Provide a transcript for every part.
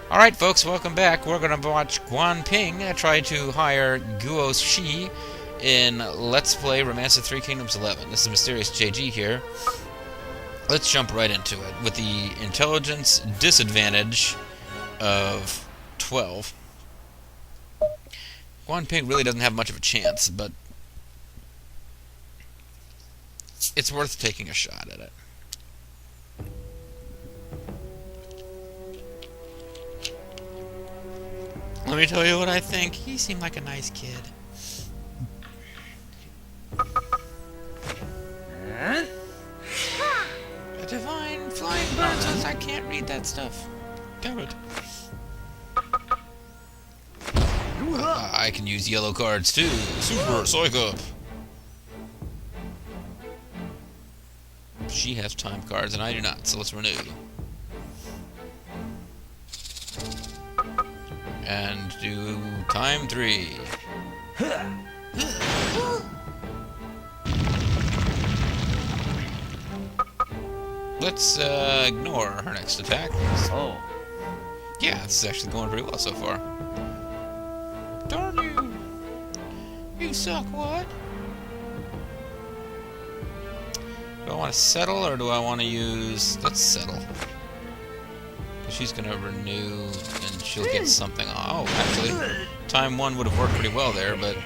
Alright folks, welcome back. We're going to watch Guan Ping try to hire Guo Shi in Let's Play Romance of Three Kingdoms 11. This is Mysterious JG here. Let's jump right into it with the intelligence disadvantage of 12. Guan Ping really doesn't have much of a chance, but it's worth taking a shot at it. Let me tell you what I think. He seemed like a nice kid. A divine flying princess. I can't read that stuff. Damn it. I can use yellow cards too. Super Psych Up. She has time cards and I do not, so let's renew. And do time 3. Let's ignore her next attack. Oh. Yeah, this is actually going pretty well so far. Darn you! You suck, what? Do I want to settle or do I want to use... Let's settle. She's going to renew and she'll get something. Oh, actually, time 1 would have worked pretty well there, but...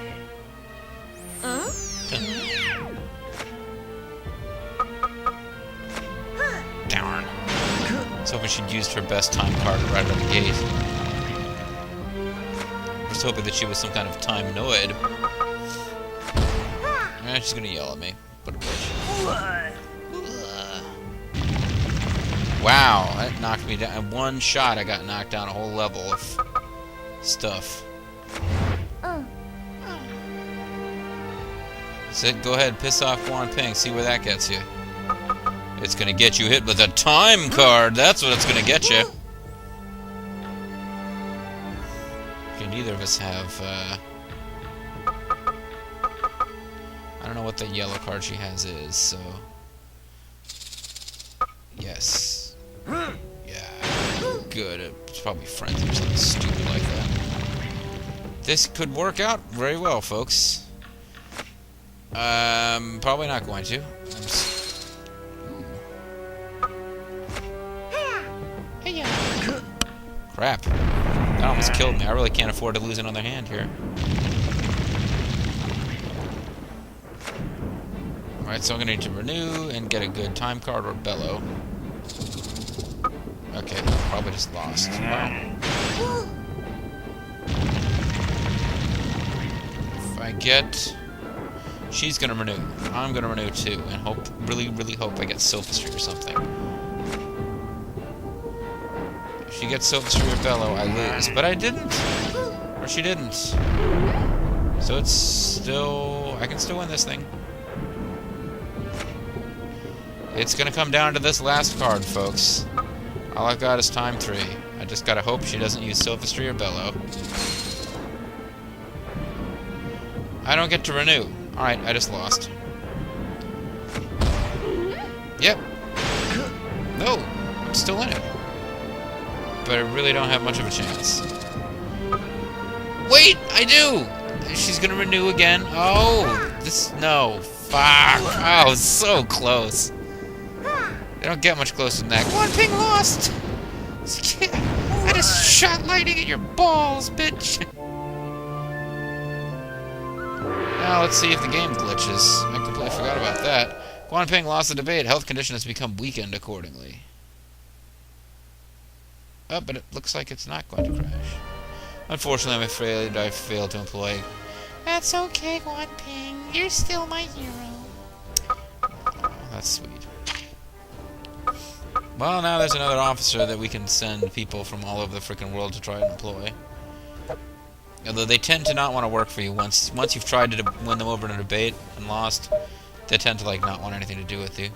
Darn. I was hoping she'd used her best time card right out of the gate. I was hoping that she was some kind of time noid. She's going to yell at me. What a bitch. Wow, that knocked me down. In one shot, I got knocked down a whole level of stuff. Sid, go ahead, piss off Guan Ping, see where that gets you. It's gonna get you hit with a time card. That's what it's gonna get you. Okay, neither of us have. I don't know what the yellow card she has is, so. Yes. Yeah. Good. It's probably friends or something stupid like that. This could work out very well, folks. Probably not going to. Crap. That almost killed me. I really can't afford to lose another hand here. Alright, so I'm gonna need to renew and get a good time card or bellow. Okay, probably just lost. Wow. If I get... She's gonna renew. I'm gonna renew too, and hope, really hope I get Sophistry or something. If she gets Sophistry or bellow, I lose. But I didn't! Or she didn't. So it's still... I can still win this thing. It's gonna come down to this last card, folks. All I've got is time 3. I just gotta hope she doesn't use Sophistry or bellow. I don't get to renew. Alright, I just lost. Yep. No, I'm still in it. But I really don't have much of a chance. Wait, I do! She's gonna renew again. Oh, this... No. Fuck. Oh, so close. They don't get much closer than that. Guan Ping lost! I just shot lightning at your balls, bitch! Now let's see if the game glitches. I completely forgot about that. Guan Ping lost the debate. Health condition has become weakened accordingly. Oh, but it looks like it's not going to crash. Unfortunately, I'm afraid I failed to employ... That's okay, Guan Ping. You're still my hero. Oh, that's sweet. Well, now there's another officer that we can send people from all over the frickin' world to try and employ. Although they tend to not want to work for you once you've tried to win them over in a debate and lost, they tend to like not want anything to do with you.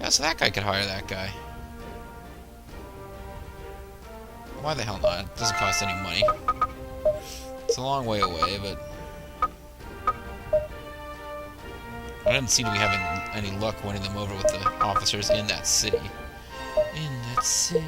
Yeah, so that guy could hire that guy. Why the hell not? It doesn't cost any money. It's a long way away, but I didn't seem to be having any luck winning them over with the officers in that city. In that city.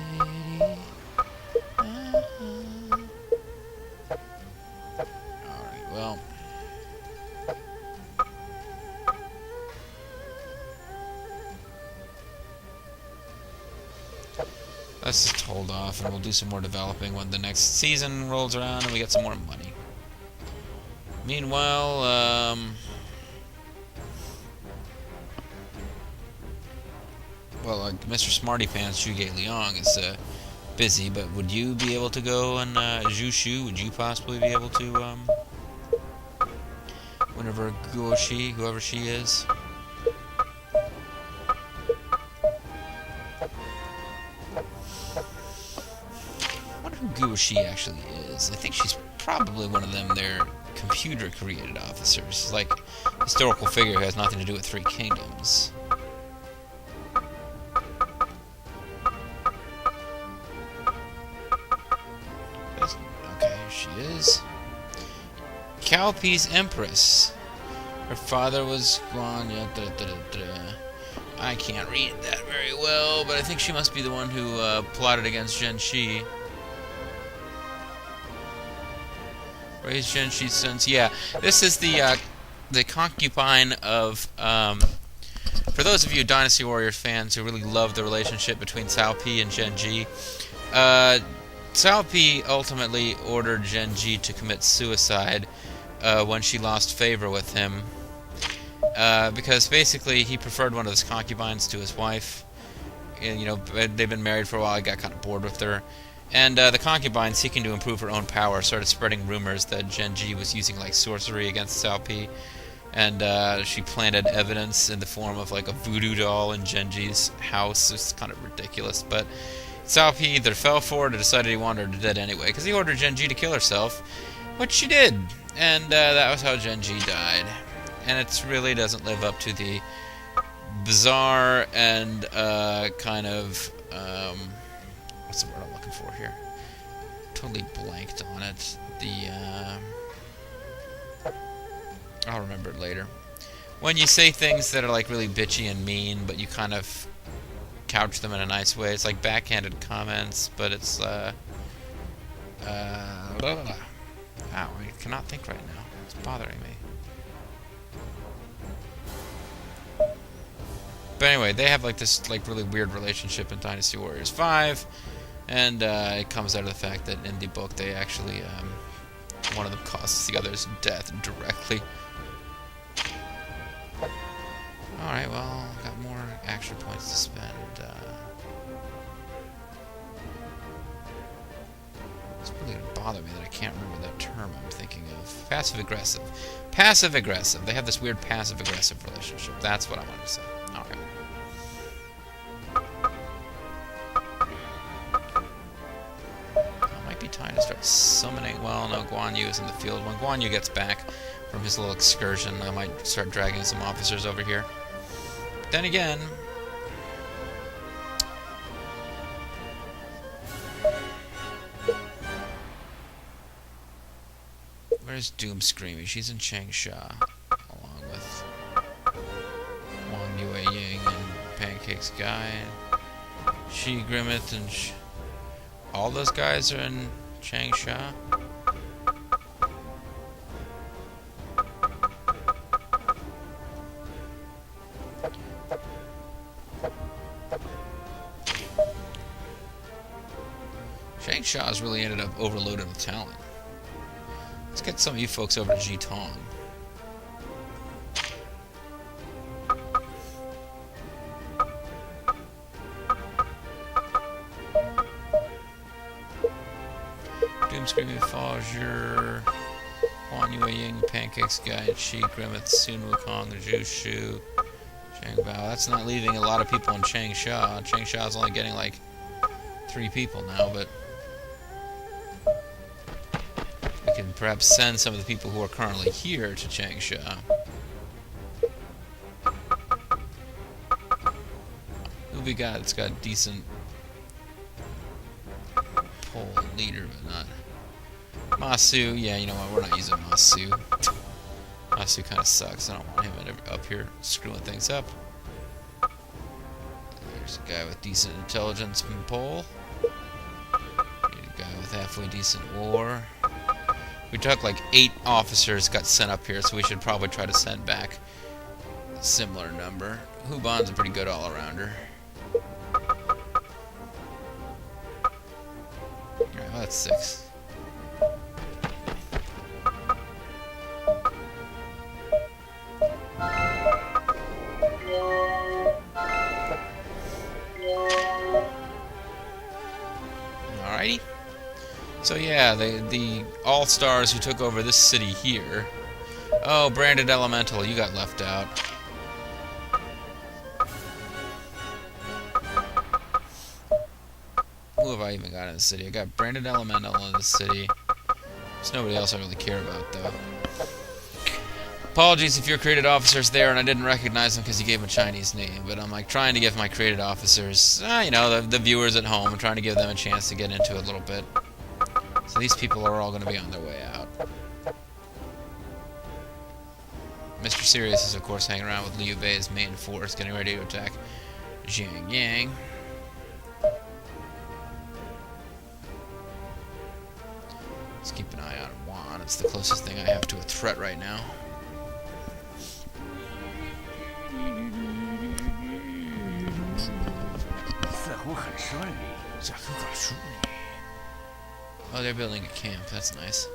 Let's just hold off, and we'll do some more developing when the next season rolls around and we get some more money. Meanwhile, well, Mr. Smarty Pants, Zhuge Liang, is busy, but would you be able to go and Zhu Shu? Would you possibly be able to, whenever Guo Shi, whoever she is? I wonder who Guo Shi actually is. I think she's probably one of them, their computer-created officers. Like, historical figure who has nothing to do with Three Kingdoms. Okay, she is. Calpe's Empress. Her father was Guan. I can't read that very well, but I think she must be the one who plotted against Zhen Shi. Raised Zhen Shi's sons. Yeah, this is the concubine of. For those of you Dynasty Warriors fans who really love the relationship between Cao Pi and Zhen Ji, Cao Pi ultimately ordered Zhen Ji to commit suicide when she lost favor with him, because basically he preferred one of his concubines to his wife. And, you know, they've been married for a while. He got kind of bored with her. And the concubine, seeking to improve her own power, started spreading rumors that Zhen Ji was using like sorcery against Cao Pi, and she planted evidence in the form of like a voodoo doll in Zhen Ji's house. It's kind of ridiculous, but Cao Pi either fell for it or decided he wanted her dead anyway, because he ordered Zhen Ji to kill herself, which she did, and that was how Zhen Ji died. And it really doesn't live up to the bizarre and kind of what's the word I'm looking for here? Totally blanked on it. I'll remember it later. When you say things that are like really bitchy and mean, but you kind of couch them in a nice way, it's like backhanded comments, but it's wow, I cannot think right now. It's bothering me. But anyway, they have like this like really weird relationship in Dynasty Warriors 5. And it comes out of the fact that in the book they actually, one of them causes the other's death directly. Alright, well, got more action points to spend. It's really going to bother me that I can't remember that term I'm thinking of. Passive-aggressive. Passive-aggressive. They have this weird passive-aggressive relationship. That's what I wanted to say. Alright. Time to start summoning. Well, no, Guan Yu is in the field. When Guan Yu gets back from his little excursion, I might start dragging some officers over here. But then again, where's Doom Screamy? She's in Changsha, along with Wang Yue Ying and Pancake's guy, Shi Grimmett, and all those guys are in Changsha. Changsha has really ended up overloaded with talent. Let's get some of you folks over to Jitong. Screaming Fajer, Huan Yue Ying, Pancake's Guy, Shi Grimmett, Sun Wukong, Zhu Shu, Chang Bao. That's not leaving a lot of people in Changsha. Changsha's only getting like 3 people now, but we can perhaps send some of the people who are currently here to Changsha. Who we got? It's got decent pole leader, but not Masu. Yeah, you know what? We're not using Masu. Masu kind of sucks. I don't want him up here screwing things up. There's a guy with decent intelligence from pole. Need a guy with halfway decent war. We took like 8 officers got sent up here, so we should probably try to send back a similar number. Huban's a pretty good all-arounder. Oh, that's 6. Alrighty. So yeah, the all-stars who took over this city here. Oh, Branded Elemental, you got left out. Who have I even got in the city? I got Branded Elemental in the city. There's nobody else I really care about, though. Apologies if your created officer's there and I didn't recognize him because he gave him a Chinese name, but I'm like trying to give my created officers, you know, the viewers at home, I'm trying to give them a chance to get into it a little bit. So these people are all going to be on their way out. Mr. Sirius is, of course, hanging around with Liu Bei's main force, getting ready to attack Zhang Yang. Let's keep an eye on Juan. It's the closest thing I have to a threat right now. Oh, they're building a camp. That's nice.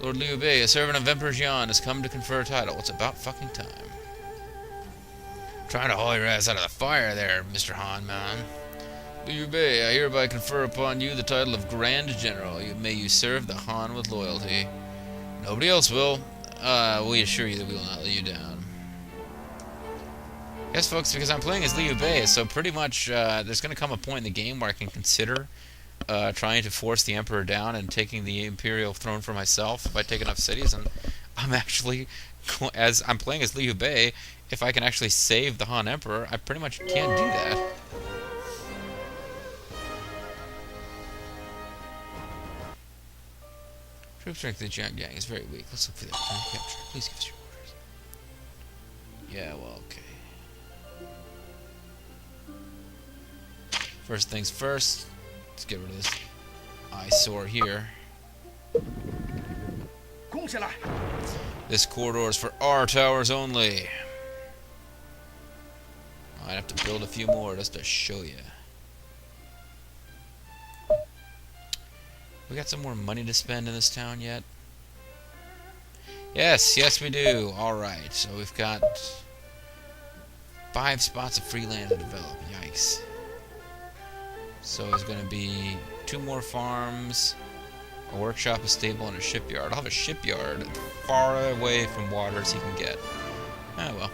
Lord Liu Bei, a servant of Emperor Jian, has come to confer a title. It's about fucking time. Trying to haul your ass out of the fire there, Mr. Han, man. Liu Bei, I hereby confer upon you the title of Grand General. May you serve the Han with loyalty. Nobody else will. We assure you that we will not let you down. Yes, folks, because I'm playing as Liu Bei, so pretty much there's going to come a point in the game where I can consider trying to force the Emperor down and taking the Imperial throne for myself if I take enough cities, and I'm actually, as I'm playing as Liu Bei, if I can actually save the Han Emperor, I pretty much can do that. Troop strength of the Jiang Yang is very weak. Let's look for that. Capture. Please give us your orders. Yeah, well, okay. First things first, let's get rid of this eyesore here. This corridor is for our towers only. I'd have to build a few more just to show you. We got some more money to spend in this town yet? Yes, yes we do. Alright, so we've got 5 spots of free land to develop. Yikes. So there's going to be 2 more farms, a workshop, a stable, and a shipyard. I'll have a shipyard far away from water as you can get. Oh well.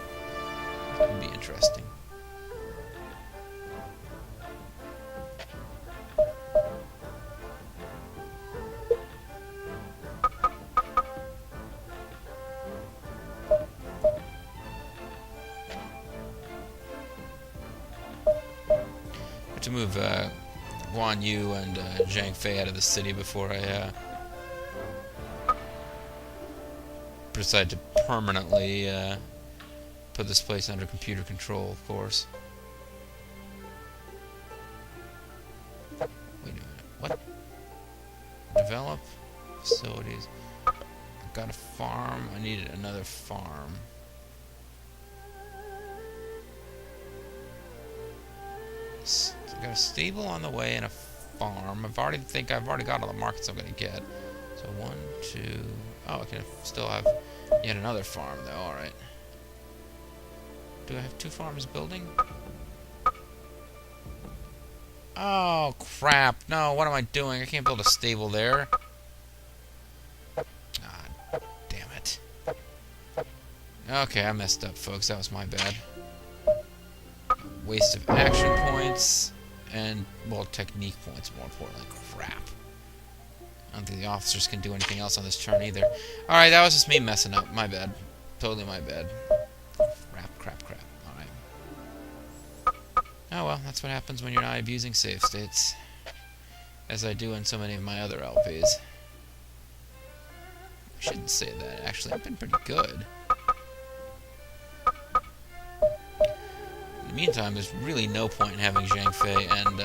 That would be interesting. To move Guan Yu and Zhang Fei out of the city before I decide to permanently put this place under computer control, of course. Wait a minute. What? Develop facilities. I've got a farm. I needed another farm. I've got a stable on the way and a farm. I've already got all the markets I'm gonna get. So 1, 2. Oh, I can still have yet another farm though. All right. Do I have 2 farms building? Oh crap! No, what am I doing? I can't build a stable there. Ah, damn it. Okay, I messed up, folks. That was my bad. Waste of action points. And, well, technique points, more importantly. Crap. I don't think the officers can do anything else on this turn either. Alright, that was just me messing up. My bad. Totally my bad. Crap. Alright. Oh well, that's what happens when you're not abusing save states. As I do in so many of my other LPs. I shouldn't say that. Actually, I've been pretty good. In the meantime, there's really no point in having Zhang Fei and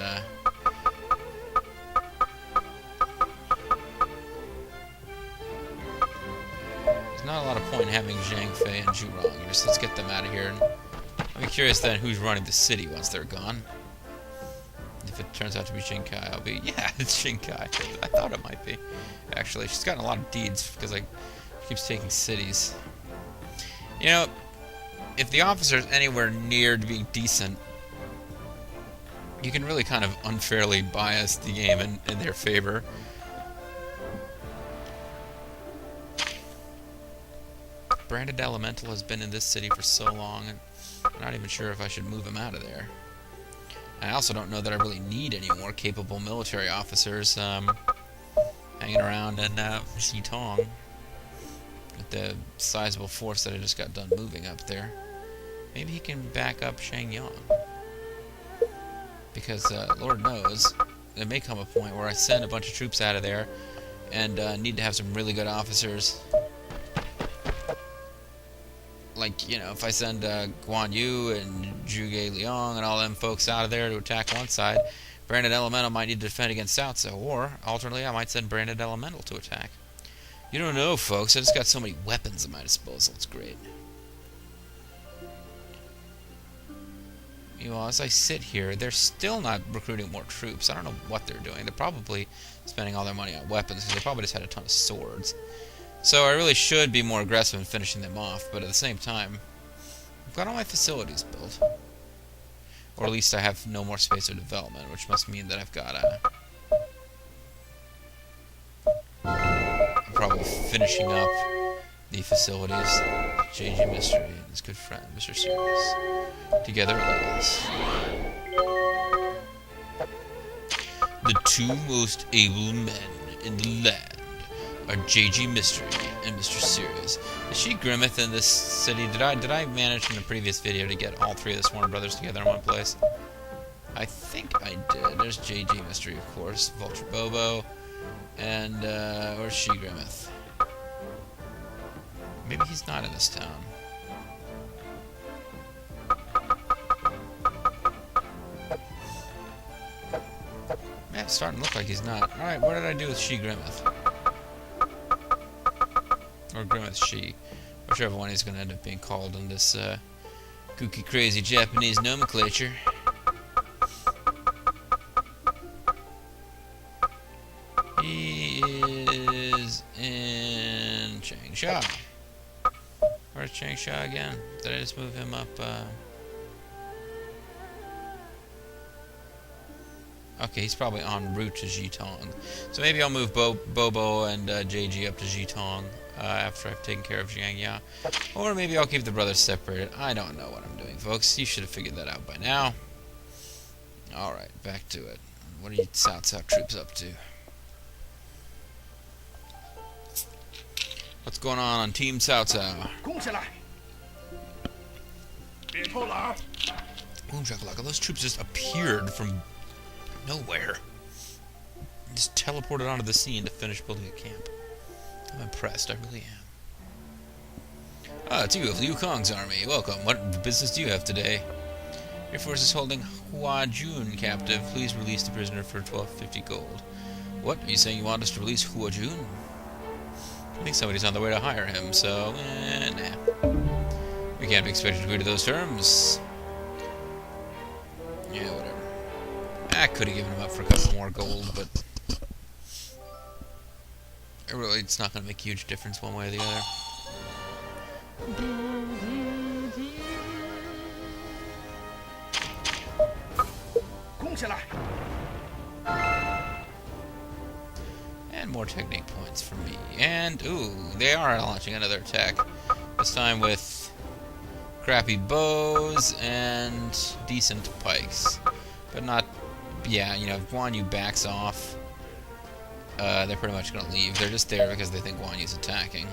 there's not a lot of point in having Zhang Fei and Zhurong. Just let's get them out of here. And I'll be curious then who's running the city once they're gone. If it turns out to be Shinkai, I'll be... Yeah, it's Shinkai. I thought it might be. Actually, she's gotten a lot of deeds because she keeps taking cities. You know, if the officer's anywhere near to being decent, you can really kind of unfairly bias the game in their favor. Branded Elemental has been in this city for so long, and I'm not even sure if I should move him out of there. I also don't know that I really need any more capable military officers hanging around in Xitong with the sizable force that I just got done moving up there. Maybe he can back up Shangyang. Because, Lord knows, there may come a point where I send a bunch of troops out of there and need to have some really good officers. Like, you know, if I send Guan Yu and Zhuge Liang and all them folks out of there to attack one side, Branded Elemental might need to defend against Cao Cao, or, alternately, I might send Branded Elemental to attack. You don't know, folks. I just got so many weapons at my disposal. It's great. Meanwhile, as I sit here, they're still not recruiting more troops. I don't know what they're doing. They're probably spending all their money on weapons, because they probably just had a ton of swords. So I really should be more aggressive in finishing them off, but at the same time, I've got all my facilities built. Or at least I have no more space for development, which must mean that I've got I'm probably finishing up the facilities. JG Mystery and his good friend, Mr. Sirius. Together at last. The two most able men in the land are JG Mystery and Mr. Sirius. Is she Grimmeth in this city? Did I manage in the previous video to get all three of the Sworn Brothers together in one place? I think I did. There's JG Mystery, of course. Vulture Bobo. And, where's she Grimmeth? Maybe he's not in this town. Man, it's starting to look like he's not. Alright, what did I do with she Grimmeth? Or Grimmeth she. Whichever one he's going to end up being called in this kooky crazy Japanese nomenclature. He is in Changsha. Where's Changsha again? Did I just move him up? Okay, he's probably en route to Xitong. So maybe I'll move Bobo and JG up to Xitong after I've taken care of Jiangya. Or maybe I'll keep the brothers separated. I don't know what I'm doing, folks. You should have figured that out by now. Alright, back to it. What are you Cao Cao troops up to? What's going on Team Cao Cao? Boom shakalaka, those troops just appeared from nowhere. Just teleported onto the scene to finish building a camp. I'm impressed, I really am. Ah, it's you of Liu Kong's army. Welcome. What business do you have today? Your force is holding Hua Jun captive. Please release the prisoner for 1250 gold. What? Are you saying you want us to release Hua Jun? I think somebody's on the way to hire him, so, nah. We can't be expected to agree to those terms. Yeah, whatever. I could have given him up for a couple more gold, but really, it's not going to make a huge difference one way or the other. And more technique points for me. And, ooh, they are launching another attack. This time with crappy bows and decent pikes. But not, yeah, you know, if Guan Yu backs off, they're pretty much going to leave. They're just there because they think Guan Yu's attacking.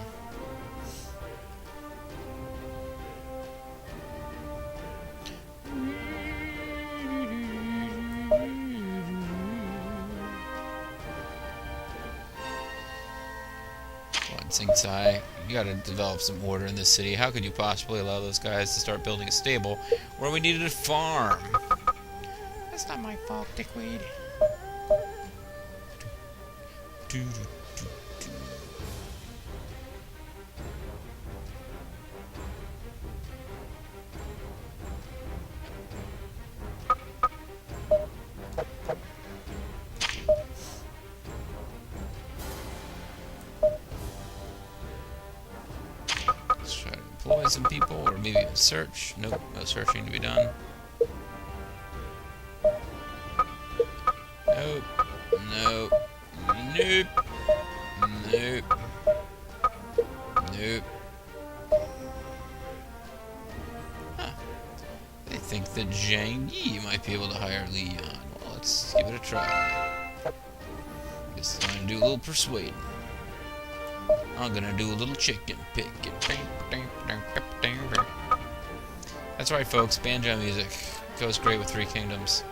Tsingtai, you gotta develop some order in this city. How could you possibly allow those guys to start building a stable where we needed a farm? That's not my fault, dickweed. maybe even search. Nope, no searching to be done. Nope. Nope. Nope. Nope. Nope. Huh. They think that Zhang Yi might be able to hire Li Yan. Well, let's give it a try. Guess I'm gonna do a little persuading. I'm gonna do a little chicken picking. That's right, folks. Banjo music goes great with Three Kingdoms.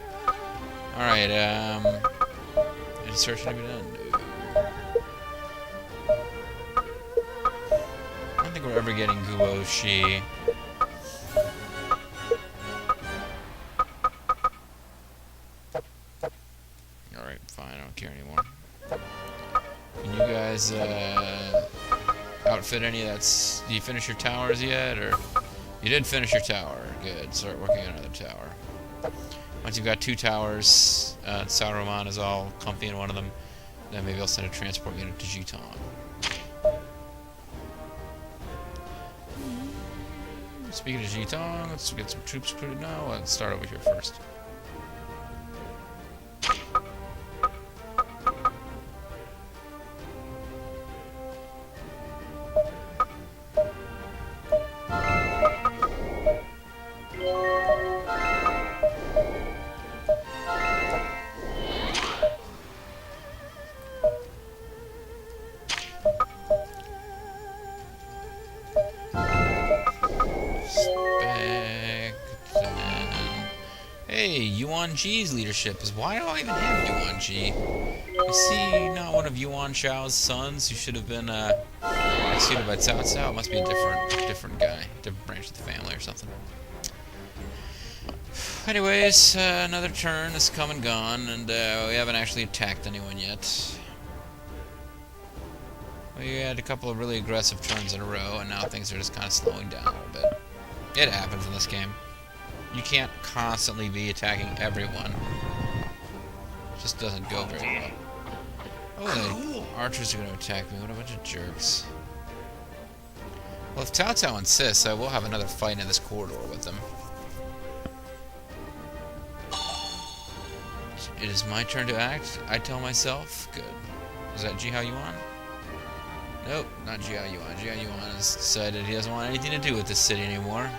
Alright, any searching to be done? No. I don't think we're ever getting Guo Shi. Alright, fine, I don't care anymore. Can you guys, outfit any of that? Do you finish your towers yet, or? You did finish your tower. Good. Start working on another tower. Once you've got 2 towers, Saruman is all comfy in one of them, then maybe I'll send a transport unit to Jitong. Speaking of Jitong, let's get some troops recruited now. Let's start over here first. Hey, Yuan Ji's leadership is. Why do I even have Yuan Ji? Is he not one of Yuan Shao's sons who should have been executed by Cao Cao? It must be a different guy, different branch of the family or something. Anyways, another turn has come and gone, and we haven't actually attacked anyone yet. We had a couple of really aggressive turns in a row, and now things are just kind of slowing down a little bit. It happens in this game. You can't constantly be attacking everyone. It just doesn't go very well. Oh, the archers are going to attack me. What a bunch of jerks. Well, if Cao Cao insists, I will have another fight in this corridor with them. It is my turn to act, I tell myself. Good. Is that Jihao Yuan? Nope, not Jihao Yuan. Jihao Yuan has decided he doesn't want anything to do with this city anymore.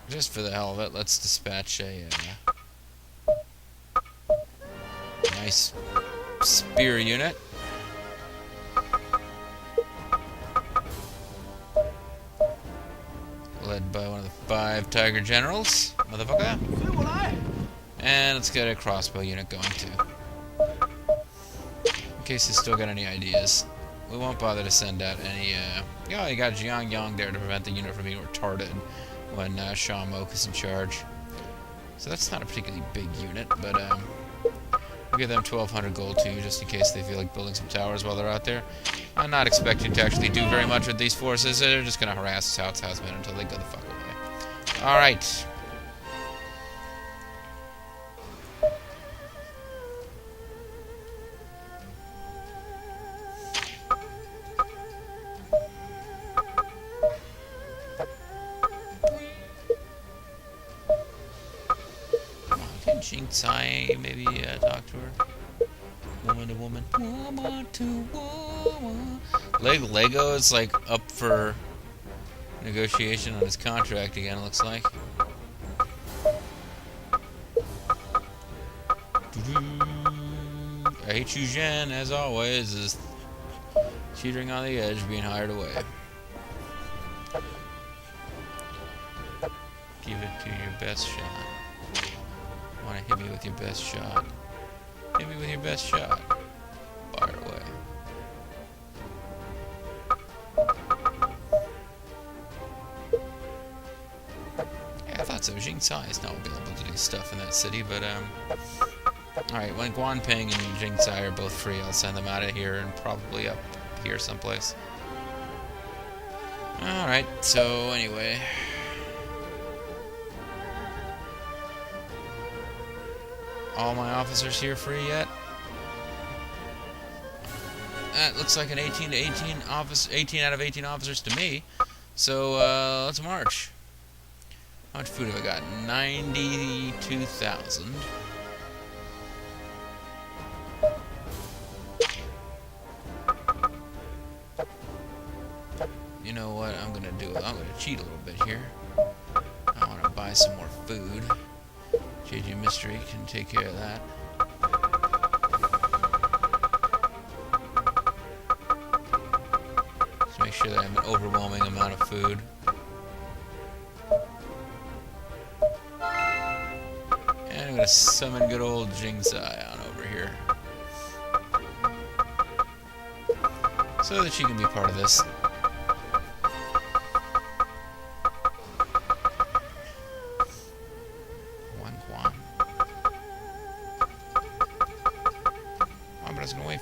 Just for the hell of it, let's dispatch a nice spear unit. Led by one of the 5 Tiger Generals, motherfucker. And let's get a crossbow unit going too. In case he's still got any ideas. We won't bother to send out any, oh, you got Jiang Yang there to prevent the unit from being retarded when Sha Moke is in charge. So that's not a particularly big unit, but we'll give them 1,200 gold too, just in case they feel like building some towers while they're out there. I'm not expecting to actually do very much with these forces. They're just going to harass Cao Cao's men until they go the fuck away. Alright. Can Jing Tsai maybe talk to her? Woman to woman. Woman to woman. Lego is like up for negotiation on his contract again, it looks like. Chu Zhen, as always, is teetering on the edge, being hired away. Give it to your best shot. Want to hit me with your best shot? Hit me with your best shot. Fire away. Yeah, I thought so. Jing Tsai is not available to do stuff in that city, but alright, when Guanping and Jing Tsai are both free, I'll send them out of here and probably up here someplace. Alright, so anyway. all my officers here free yet? That looks like an 18 to 18 office, 18 out of 18 officers to me. So let's march. How much food have I got? 92,000. You know what I'm gonna do? I'm gonna cheat a little bit here. I want to buy some more food. JJ Mystery can take care of that. Just make sure that I have an overwhelming amount of food. And I'm gonna summon good old Jingsai on over here, so that she can be part of this.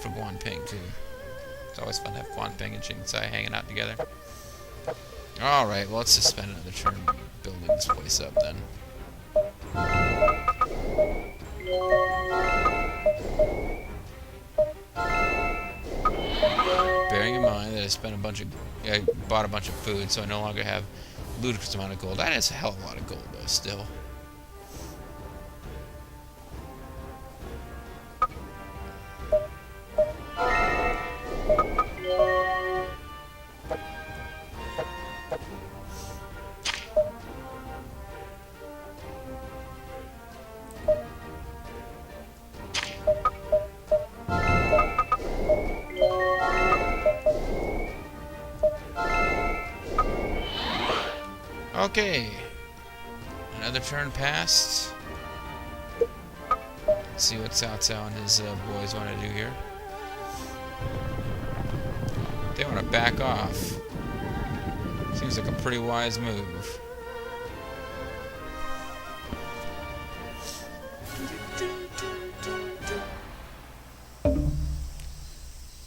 For Guan Ping too. It's always fun to have Guan Ping and Jingsai hanging out together. Alright, well, let's just spend another turn building this place up then. Bearing in mind that I bought a bunch of food, so I no longer have a ludicrous amount of gold. That is a hell of a lot of gold though, still. Okay, another turn passed. Let's see what Cao Cao and his boys want to do here. They want to back off. Seems like a pretty wise move.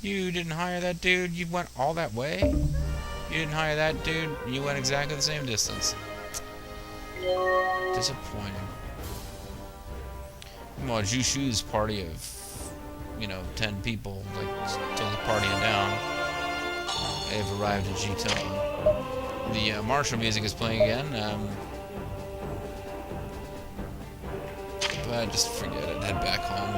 You didn't hire that dude? You went all that way? You didn't hire that dude, you went exactly the same distance. Disappointing. Well, Jushu's party of, 10 people, like, totally partying down. They've arrived at Jitong. The martial music is playing again, but just forget it, head back home.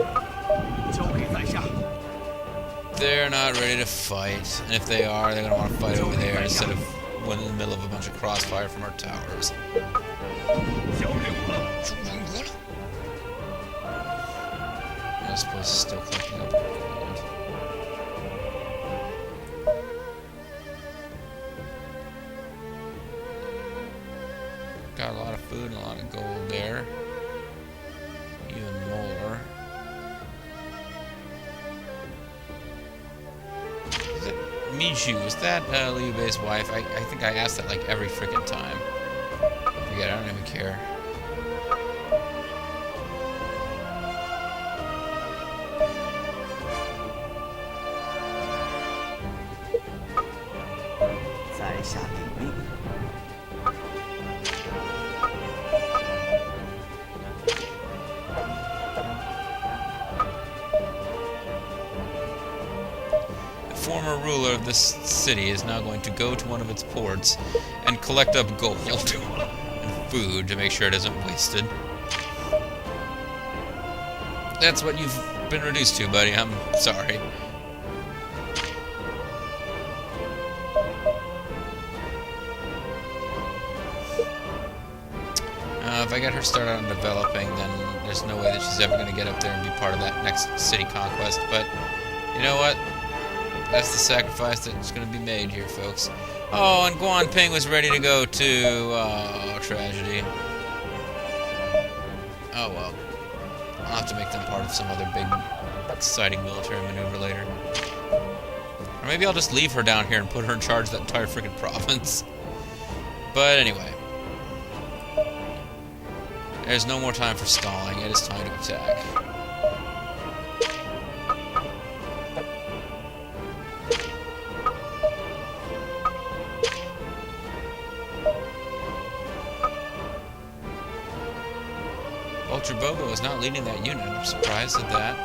They're not ready to fight, and if they are, they're going to want to fight over there instead of one in the middle of a bunch of crossfire from our towers. This place is still collecting up gold. Got a lot of food and a lot of gold there. Even more. Miju, is that Liu Bei's wife? I think I asked that like every freaking time. Forget it, I don't even care. Former ruler of this city is now going to go to one of its ports and collect up gold and food to make sure it isn't wasted. That's what you've been reduced to, buddy. I'm sorry. If I get her started on developing, then there's no way that she's ever going to get up there and be part of that next city conquest. But you know what? That's the sacrifice that's going to be made here, folks. Oh, and Guan Ping was ready to go too. Oh, tragedy. Oh well. I'll have to make them part of some other big, exciting military maneuver later. Or maybe I'll just leave her down here and put her in charge of that entire freaking province. But anyway. There's no more time for stalling. It is time to attack. Culture Bobo is not leading that unit. I'm surprised at that.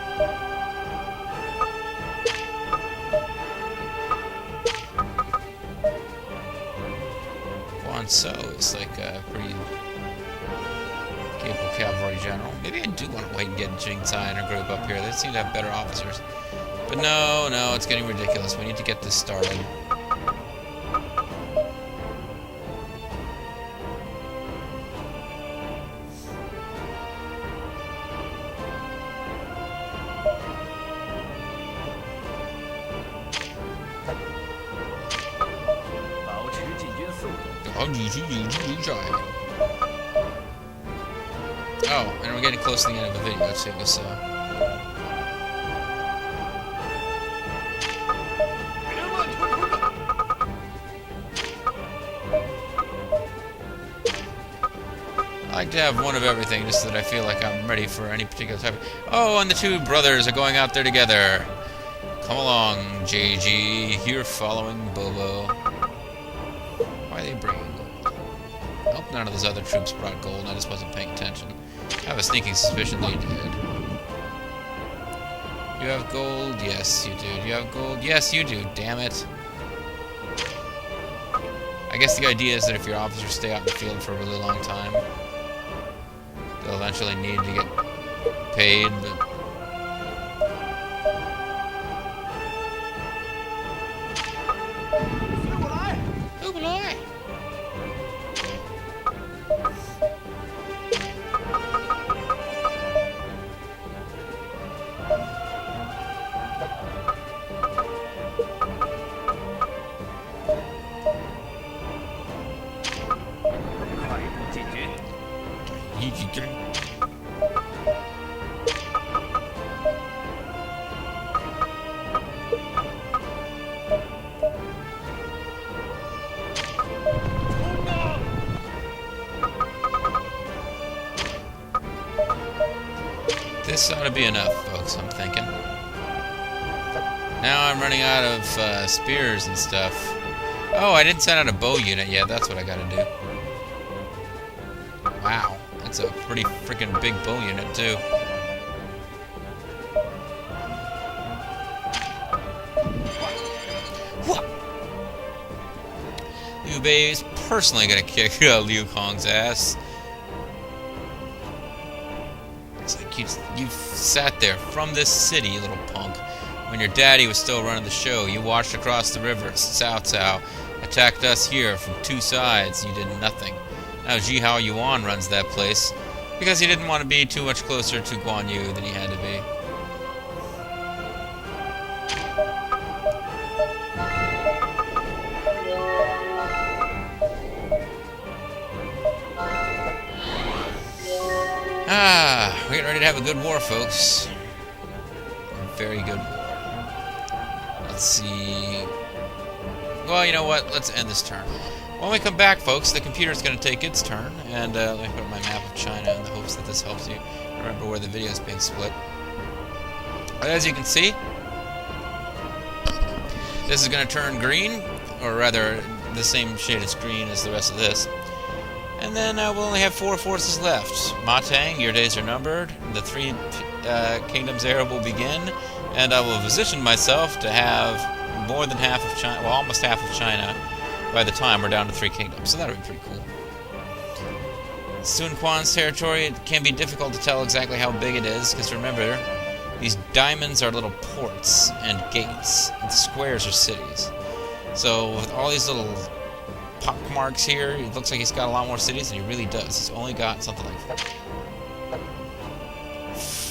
So it's like a pretty capable cavalry general. Maybe I do want to wait and get Jing Tsai and her group up here. They seem to have better officers. But no, it's getting ridiculous. We need to get this started. Oh, and we're getting close to the end of the video too, so... I like to have one of everything, just so that I feel like I'm ready for any particular type of... Oh, and the two brothers are going out there together. Come along, JG. You're following Bobo. Why are they bringing gold? I hope none of those other troops brought gold, and I just wasn't paying attention. I have a sneaking suspicion they did. You have gold? Yes, you do. Do you have gold? Yes, you do. Damn it. I guess the idea is that if your officers stay out in the field for a really long time, they'll eventually need to get paid, but... This ought to be enough, folks, I'm thinking. Now I'm running out of spears and stuff. Oh, I didn't send out a bow unit yet. That's what I gotta do. Wow, that's a pretty freaking big bow unit, too. Liu Bei is personally gonna kick Liu Kong's ass. It's like you sat there from this city, you little punk. When your daddy was still running the show, you watched across the river. Cao Cao attacked us here from two sides. You did nothing. Now Jihao Yuan runs that place because he didn't want to be too much closer to Guan Yu than he had to be. We're getting ready to have a good war, folks. A very good war. Let's see... Well, you know what? Let's end this turn. When we come back, folks, the computer's going to take its turn. And let me put up my map of China in the hopes that this helps you remember where the video is being split. As you can see, this is going to turn green. Or rather, the same shade of green as the rest of this. And then we'll only have 4 forces left. Matang, your days are numbered. The 3 kingdoms era will begin. And I will position myself to have more than half of China, well, almost half of China, by the time we're down to 3 kingdoms. So that'll be pretty cool. Sun Quan's territory, it can be difficult to tell exactly how big it is, because remember, these diamonds are little ports and gates, and the squares are cities. So with all these little pock marks here, it looks like he's got a lot more cities than he really does. He's only got something like...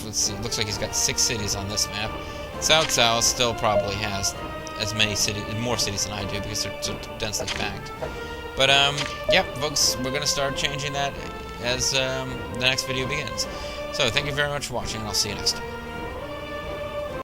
Let's see, it looks like he's got 6 cities on this map. Cao Cao still probably has as many cities, more cities than I do, because they're so densely packed. But, yep, folks, we're going to start changing that as the next video begins. So, thank you very much for watching, and I'll see you next time.